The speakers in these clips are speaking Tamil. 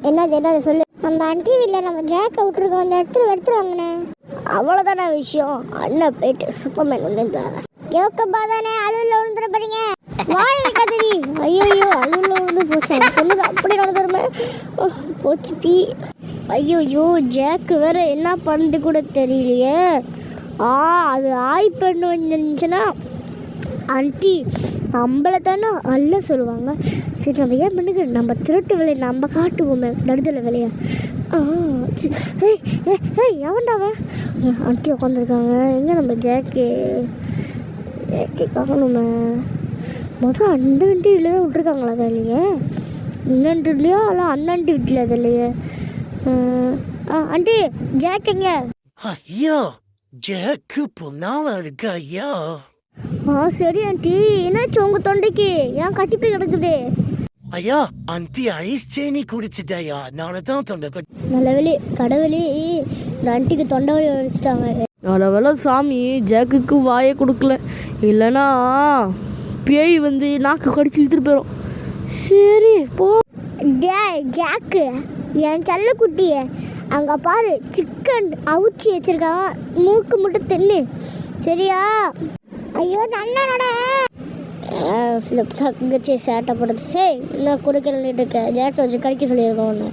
என்னது சொல்லு. நம்ம ஆண்டி வீட்டில் நம்ம ஜாக்கை விட்டுருக்கோம், அந்த இடத்துல எடுத்துருவாங்கண்ணே. அவ்வளோதானே விஷயம். அண்ணன் போயிட்டு சூப்பர்மேன் ஒன்று தரேன். ஜோக்கப்பா தானே அலுவலில் விழுந்துருப்பீங்க. வாய் கதிரி. ஐயோ அலுவலில் விழுந்து போச்சு. அவன் சொன்னது அப்படி நடந்துருமே. போச்சு பி. ஐயோ ஜாக்கு வேற என்ன பண்ணது கூட தெரியலையே. அது ஆய் பண்ணு வந்துருந்துச்சுன்னா ஆண்டி நம்மளை தானே அல்ல சொல்லுவாங்க. சரி நம்ம ஏன் பண்ணுங்க, நம்ம திருட்டு வேலையை நம்ம காட்டுவோமே நடுதலை வேலையா. எவன்டாவன் ஆண்டி உட்காந்துருக்காங்க. எங்கே நம்ம ஜாக்கே காக்கணுமே. மொதல் அந்த ஆண்டி வீட்டில் தான் விட்டுருக்காங்களா அதை இல்லையே. இன்னொன்று இல்லையா அல்ல அந்த ஆண்டி வீட்டில் அது இல்லையே. ஆண்டி ஜாக் எங்க? ஐயோ ஜாக்கு பொண்ணால இருக்கா ஐயா. சரி ஆண்டி, என்னாச்சு உங்க தொண்டைக்கு? ஏன் கட்டிப்பை கிடக்குது? ஐயா ஆண்டி ஐஸ் சேனி குடிச்சிட்டாயா, நானே தான் தொண்டை நல்ல கடவுளே இந்த ஆண்டிக்கு தொண்டை வலி வச்சுட்டாங்க. நல்ல சாமி ஜாக்குக்கு வாயை கொடுக்கல, இல்லைன்னா பேய் வந்து நாக்கு கடிச்சு இழுத்துட்டு போயிடும். சரி போ. ஜாக்கு என் செல்ல குட்டிய அங்கே பாரு, சிக்கன் அவுச்சி வச்சிருக்காங்க, மூக்கு மட்டும் தென்னு சரியா? ஐயோ தண்ணனோட தங்கச்சி சேட்டைப்படுது. என்ன கொடுக்கலன்னு இருக்க ஜாக்கை வச்சு கடிக்க சொல்லியிருக்கோம் ஒன்று.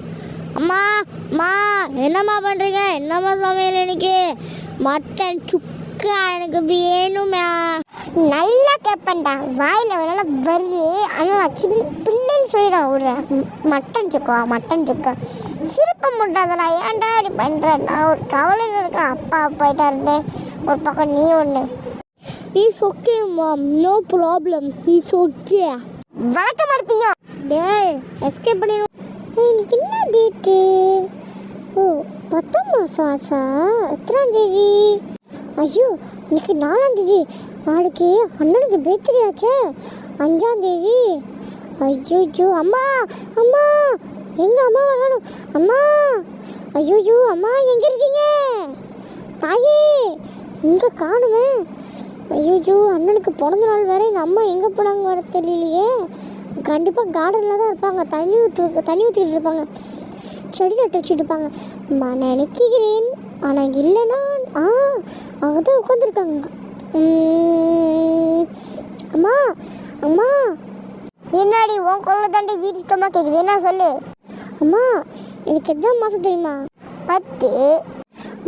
அம்மா என்னம்மா பண்ணுறீங்க? என்னம்மா சமையல் இன்னைக்கு? மட்டன் சுக்கா எனக்கு வேணுமே. நல்லா கேட்பேன்டா, வாயில் நல்லா வருது. ஆனால் சின்ன பிள்ளைன்னு சொல்லிடும் ஒரு மட்டன் சுக்கா சிறப்பு முட்டாதடா. ஏன்டா அப்படி பண்ணுறேன்? நான் ஒரு கவலையில் இருக்கேன். அப்பா போயிட்டா இருந்தேன் ஒரு பக்கம், நீ ஒன்று. It's okay mom, no problem, it's okay. வணக்கம் இருப்பீங்க. டேய் எஸ்கேப் பண்ணிடு. இன்னைக்கு என்ன டேட்டு? 10 மாதம் ஆச்சா? எத்தனாம் தேதி? ஐயோ இன்னைக்கு 4ஆம் தேதி. நாளைக்கு அண்ணனுக்கு பர்த்டே ஆச்சே, 5ஆம் தேதி. ஐயோ அம்மா எங்க அம்மா வரணும்? அம்மா ஐயோ அம்மா எங்கே இருக்கீங்க? தாயே இங்கே காணுமே. ஐயோ அண்ணனுக்கு பிறந்த நாள் வேறு, எங்கள் அம்மா எங்கே போனாங்க வர தெரியலையே. கண்டிப்பாக கார்டனில் தான் இருப்பாங்க, தண்ணி ஊற்றிக்கிட்டு இருப்பாங்க, செடி நட்டு வச்சுட்டு இருப்பாங்க. நான் நினைக்கிறேன், ஆனால் இல்லைன்னா அவங்க தான் உட்காந்துருக்காங்க. அம்மா என்னாடி உன் குரலை தாண்டி வீட்டு சுத்தமாக கேட்குது, என்ன சொல்லு? அம்மா எனக்கு எத்தனை மாதம் தெரியுமா? 10.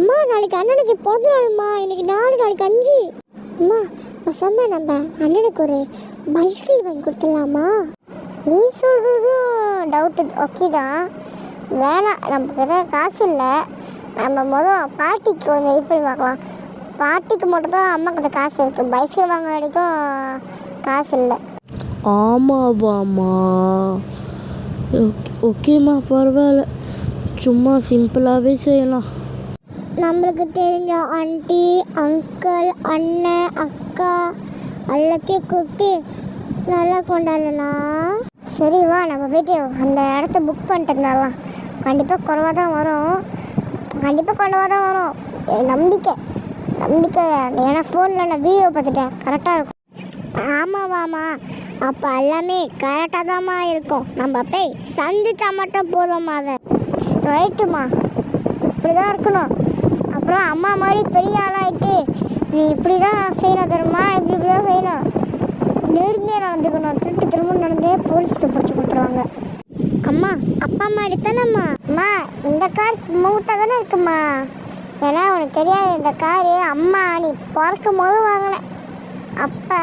அம்மா நாளைக்கு அண்ணனுக்கு பிறந்த நாள்மா. இன்னைக்கு 4, நாளைக்கு 5. அம்மா நான் சொன்னேன், நம்ம அண்ணனுக்கு ஒரு பைஸ்கிள் வாங்கி கொடுத்துடலாமா? நீ சொல்கிறதும் டவுட்டு ஓகே தான், வேணாம். நமக்கு எதாவது காசு இல்லை. நம்ம பாட்டிக்கு கொஞ்சம் இது பண்ணி பார்க்கலாம். பாட்டிக்கு மட்டும் தான் அம்மாக்கிட்ட காசு இருக்குது, பைஸ்கிள் வாங்குற வரைக்கும் காசு இல்லை. ஆமாவாம்மா, ஓகேம்மா பரவாயில்ல, சும்மா சிம்பிளாகவே செய்யலாம். நம்மளுக்கு தெரிஞ்ச ஆண்டி, அங்கிள், அண்ணன், அக்கா எல்லாத்தையும் கூப்பிட்டு நல்லா கொண்டாடலாம். சரி வா நம்ம போய்ட்டு அந்த இடத்த புக் பண்ணிட்டு இருந்தாலாம். கண்டிப்பாக குறைவாக தான் வரும், நம்பிக்கை. ஏன்னா ஃபோனில் நான் வீடியோ பார்த்துட்டேன், கரெக்டாக இருக்கும். ஆமாவாம்மா, அப்போ எல்லாமே கரெக்டாக தான்மா இருக்கும். நம்ம போய் சந்திச்சா மட்டும் போதும்மா. அதை ரைட்டுமா, இப்படி தான் இருக்கணும். அப்புறம் அம்மா மாதிரி பெரிய ஆளாயிட்டு நீ இப்படி தான் செய்யணும் தெரியுமா? இப்படி தான் செய்யணும், நேர்மையாக நடந்துக்கணும். திரும்ப நடந்தே போலீஸ்க்கு பிடிச்சி கொடுத்துருவாங்க. அப்பா மாதிரி தானேம்மா? அம்மா இந்த கார் ஸ்மூத்தாக தானே இருக்குமா? ஏன்னா உனக்கு தெரியாது, இந்த காரு அம்மா நீ பிறக்கும் போது வாங்கினேன். அப்போ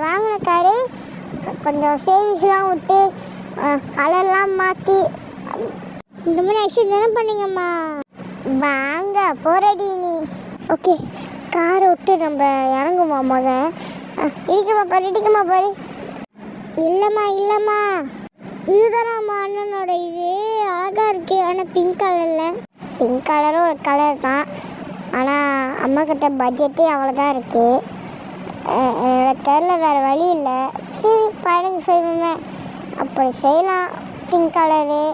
வாங்கின காரு கொஞ்சம் சேவிங்ஸ்லாம் விட்டு கலர்லாம் மாற்றி இந்த மாதிரி ஆக்ஷன் தானே பண்ணீங்கம்மா? வாங்க போறடி நீ. ஓகே காரை விட்டு நம்ம இறங்குமா? இடிக்குமா பாரு. இல்லைம்மா இதுதானம்மா அண்ணனோட. இது அழகாக இருக்கு, ஆனால் பிங்க் கலரும் ஒரு கலர் தான். ஆனால் அம்மா கிட்ட பட்ஜெட்டே அவ்வளோதான் இருக்குது. தெரில, வேறு வழி இல்லை. சரி பழங்க செய்வோமே, அப்படி செய்யலாம். பிங்க் கலரு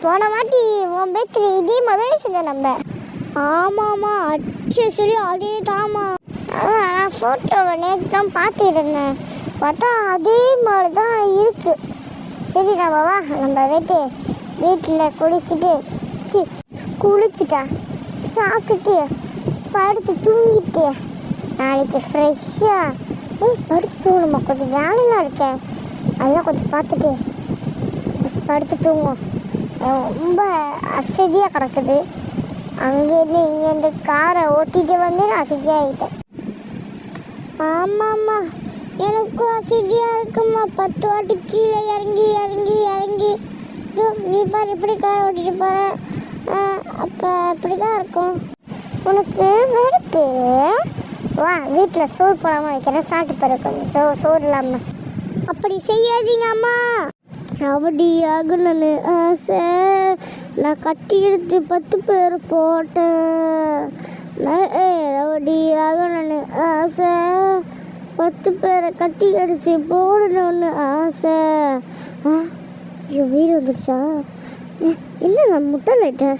போன வாட்டி உன் பேர்த்டே இதே மாதிரி செஞ்ச நம்ம. ஆமாம்மா சரி அதே தாம்மா. நான் ஃபோட்டோவை நேற்று தான் பார்த்துருந்தேன், பார்த்தா அதே மாதிரி தான் இருக்குது. சரி நம்ம வா நம்ம வீட்டில் குளிச்சுட்டா சாப்பிட்டுட்டு படுத்து தூங்கிட்டு நாளைக்கு ஃப்ரெஷ்ஷாக படுத்து தூங்கணுமா, கொஞ்சம் வேலைலாம் இருக்கேன், அதெல்லாம் கொஞ்சம் பார்த்துட்டு படுத்து தூங்கும். ரொம்ப அசதியாக கிடக்குது. அங்கேருந்து இங்கேருந்து காரை ஓட்டிகிட்டு வந்து நான் அசதியாகிட்டேன். ஆமாம்மா எனக்கும் அசதியாக இருக்குமா. 10 வாட்டி கீழே இறங்கி இறங்கி இறங்கி நீ பாரு எப்படி காரை ஓட்டிட்டு போகிற. அப்போ அப்படி தான் இருக்கும் உனக்கு வெறுப்பு. வா வீட்டில் சோறு போடாமல் வைக்கிறேன், சாப்பிட்டு பாரு கொஞ்சம் சோறு இல்லாமல். அப்படி செய்யாதீங்க அம்மா. ரவுடி ஆகணும்னு ஆசை, நான் கட்டி எடுத்து 10 பேர் போட்டேன். ரவுடி ஆகணும்னு ஆசை, 10 பேரை கட்டி அடிச்சு போடணும்னு ஆசை. ஐயோ வீடு வந்துருச்சா? இல்லை நான் முட்டை லைட்டேன்.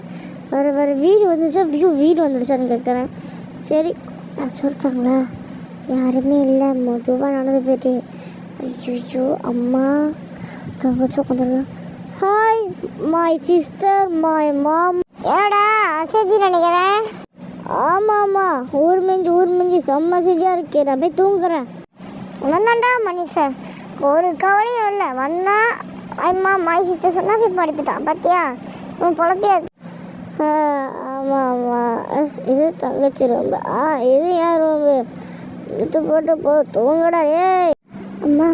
வர வீடு வந்துருச்சா? ஐயோ வீடு வந்துருச்சான்னு கேட்குறேன். சரி யாராச்சும் இருக்காங்களா? யாருமே இல்லை. மெதுவாக நடந்து போயிட்டு ஐயோ அம்மா தங்கச்சி உட்காந்துருங்க. Hi my sister my mom. ஏடா அசதி நினைக்கிறேன். ஆமாம்மா ஊர் மிஞ்சி செம்ம அசதியாக இருக்கு. நான் போய் தூங்குறேன். என்னண்டா மனுஷன் ஒரு கவலையும் இல்லை. வந்தா அம்மா மை சிஸ்டர் சொன்னா போய் படுத்துட்டான். பார்த்தியா உன் பொழப்பியாது. ஆமாம் இது தங்கச்சி ரொம்ப இது யார் ரொம்ப எடுத்து போட்டு தூங்கடா. ஏய் அம்மா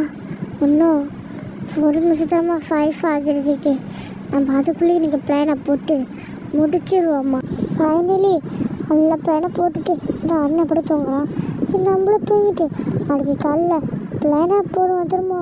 இன்னும் 1 நிமிஷத்தாம்மா 5 ஆகிறதுக்கு. நம்ம அதுக்குள்ளேயே நீங்கள் பிளானை போட்டு முடிச்சிருவோம்மா. ஃபைனலி நல்ல பிளானை போட்டுட்டு நான் அண்ணன் கூட தூங்குறான். சரி நம்மளும் தூங்கிட்டு நாளைக்கு காலைல பிளானாக போடுவோம் திரும்ப.